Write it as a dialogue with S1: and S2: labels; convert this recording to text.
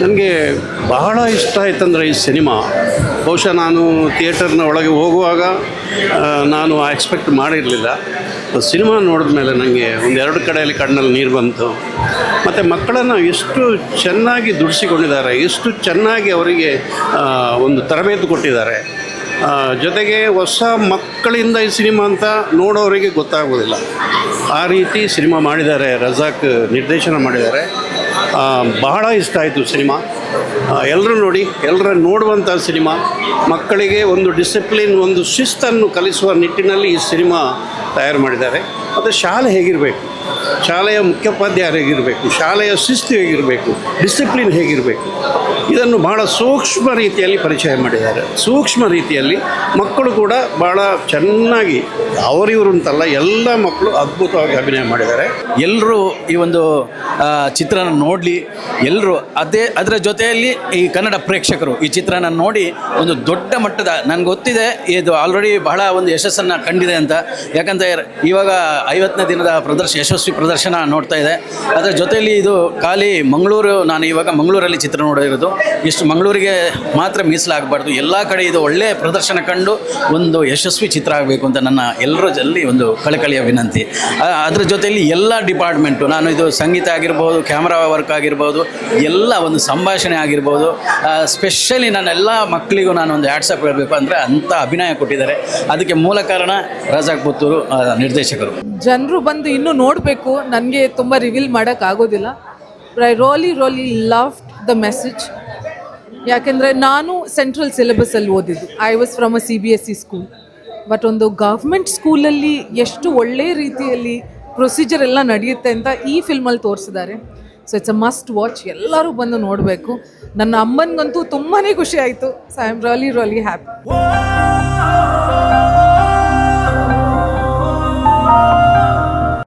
S1: ನನಗೆ ಬಹಳ ಇಷ್ಟ ಆಯ್ತಂದರೆ ಈ ಸಿನಿಮಾ ಬಹುಶಃ ನಾನು ಥಿಯೇಟರ್ನ ಒಳಗೆ ಹೋಗುವಾಗ ನಾನು ಎಕ್ಸ್ಪೆಕ್ಟ್ ಮಾಡಿರಲಿಲ್ಲ. ಸಿನಿಮಾ ನೋಡಿದ ಮೇಲೆ ನನಗೆ ಒಂದೆರಡು ಕಡೆಯಲ್ಲಿ ಕಣ್ಣಲ್ಲಿ ನೀರು ಬಂತು. ಮತ್ತು ಮಕ್ಕಳನ್ನು ಎಷ್ಟು ಚೆನ್ನಾಗಿ ದುಡಿಸಿಕೊಂಡಿದ್ದಾರೆ, ಎಷ್ಟು ಚೆನ್ನಾಗಿ ಅವರಿಗೆ ಒಂದು ತರಬೇತಿ ಕೊಟ್ಟಿದ್ದಾರೆ. ಜೊತೆಗೆ ಹೊಸ ಮಕ್ಕಳಿಂದ ಈ ಸಿನಿಮಾ ಅಂತ ನೋಡೋರಿಗೆ ಗೊತ್ತಾಗೋದಿಲ್ಲ, ಆ ರೀತಿ ಸಿನಿಮಾ ಮಾಡಿದ್ದಾರೆ. ರಜಾಕ್ ನಿರ್ದೇಶನ ಮಾಡಿದ್ದಾರೆ. ಬಹಳ ಇಷ್ಟ ಆಯಿತು ಸಿನಿಮಾ. ಎಲ್ಲರೂ ನೋಡಿ, ಎಲ್ಲರ ನೋಡುವಂಥ ಸಿನಿಮಾ. ಮಕ್ಕಳಿಗೆ ಒಂದು ಡಿಸಿಪ್ಲಿನ್, ಒಂದು ಶಿಸ್ತನ್ನು ಕಲಿಸುವ ನಿಟ್ಟಿನಲ್ಲಿ ಈ ಸಿನಿಮಾ ತಯಾರು ಮಾಡಿದ್ದಾರೆ. ಮತ್ತು ಶಾಲೆ ಹೇಗಿರಬೇಕು, ಶಾಲೆಯ ಮುಖ್ಯೋಪಾಧ್ಯಾಯರು ಹೇಗಿರಬೇಕು, ಶಾಲೆಯ ಶಿಸ್ತು ಹೇಗಿರಬೇಕು, ಡಿಸಿಪ್ಲಿನ್ ಹೇಗಿರಬೇಕು, ಇದನ್ನು ಭಾಳ ಸೂಕ್ಷ್ಮ ರೀತಿಯಲ್ಲಿ ಪರಿಚಯ ಮಾಡಿದ್ದಾರೆ. ಸೂಕ್ಷ್ಮ ರೀತಿಯಲ್ಲಿ ಮಕ್ಕಳು ಕೂಡ ಭಾಳ ಚೆನ್ನಾಗಿ, ಅವರಿವರು ಅಂತಲ್ಲ, ಎಲ್ಲ ಮಕ್ಕಳು ಅದ್ಭುತವಾಗಿ ಅಭಿನಯ ಮಾಡಿದ್ದಾರೆ.
S2: ಎಲ್ಲರೂ ಈ ಒಂದು ಚಿತ್ರನ ನೋಡಲಿ, ಎಲ್ಲರೂ ಅದರ ಜೊತೆಯಲ್ಲಿ ಈ ಕನ್ನಡ ಪ್ರೇಕ್ಷಕರು ಈ ಚಿತ್ರನ ನೋಡಿ ಒಂದು ದೊಡ್ಡ ಮಟ್ಟದ, ನನಗೆ ಗೊತ್ತಿದೆ ಇದು ಆಲ್ರೆಡಿ ಬಹಳ ಒಂದು ಯಶಸ್ಸನ್ನು ಕಂಡಿದೆ ಅಂತ. ಯಾಕಂದರೆ ಇವಾಗ 50ನೇ ದಿನದ ಯಶಸ್ವಿ ಪ್ರದರ್ಶನ ನೋಡ್ತಾ ಇದೆ. ಅದರ ಜೊತೆಯಲ್ಲಿ ಇದು ಖಾಲಿ ಮಂಗಳೂರು, ನಾನು ಇವಾಗ ಮಂಗಳೂರಲ್ಲಿ ಚಿತ್ರ ನೋಡಿರೋದು, ಇಷ್ಟು ಮಂಗಳೂರಿಗೆ ಮಾತ್ರ ಮೀಸಲಾಗಬಾರ್ದು, ಎಲ್ಲ ಕಡೆ ಇದು ಒಳ್ಳೆಯ ಪ್ರದರ್ಶನ ಕಂಡು ಒಂದು ಯಶಸ್ವಿ ಚಿತ್ರ ಆಗಬೇಕು ಅಂತ ನನ್ನ ಎಲ್ಲರಲ್ಲಿ ಒಂದು ಕಳಕಳಿಯ ವಿನಂತಿ. ಅದರ ಜೊತೆಯಲ್ಲಿ ಎಲ್ಲ ಡಿಪಾರ್ಟ್ಮೆಂಟು, ನಾನು ಇದು ಸಂಗೀತ ಆಗಿರ್ಬೋದು, ಕ್ಯಾಮ್ರಾ ವರ್ಕ್ ಆಗಿರ್ಬೋದು, ಎಲ್ಲ ಒಂದು ಸಂಭಾಷಣೆ ಆಗಿರ್ಬೋದು, ಸ್ಪೆಷಲಿ ನನ್ನ ಎಲ್ಲ ಮಕ್ಕಳಿಗೂ ನಾನು ಒಂದು ಹ್ಯಾಟ್ಸಪ್ ಹೇಳಬೇಕು ಅಂದರೆ ಅಂಥ ಅಭಿನಯ ಕೊಟ್ಟಿದ್ದಾರೆ. ಅದಕ್ಕೆ ಮೂಲ ಕಾರಣ ರಜಾಕ್ ಪುತ್ತೂರು ನಿರ್ದೇಶಕರು.
S3: ಜನರು ಬಂದು ಇನ್ನೂ ನೋಡಬೇಕು, ನನಗೆ ತುಂಬ ರಿವೀಲ್ ಮಾಡೋಕ್ಕಾಗೋದಿಲ್ಲ. I really love the message. ಯಾಕೆಂದರೆ ನಾನು ಸೆಂಟ್ರಲ್ ಸಿಲೆಬಸ್ಸಲ್ಲಿ ಓದಿದ್ದು. I was from a CBSE school. But ಒಂದು ಗೌರ್ಮೆಂಟ್ ಸ್ಕೂಲಲ್ಲಿ ಎಷ್ಟು ಒಳ್ಳೆಯ ರೀತಿಯಲ್ಲಿ ಪ್ರೊಸೀಜರ್ ಎಲ್ಲ ನಡೆಯುತ್ತೆ ಅಂತ ಈ ಫಿಲ್ಮಲ್ಲಿ ತೋರಿಸಿದ್ದಾರೆ. So it's a must watch. ಎಲ್ಲರೂ ಬಂದು ನೋಡಬೇಕು. ನನ್ನ ಅಮ್ಮನಿಗಂತೂ ತುಂಬಾ ಖುಷಿ ಆಯಿತು. So I am really happy.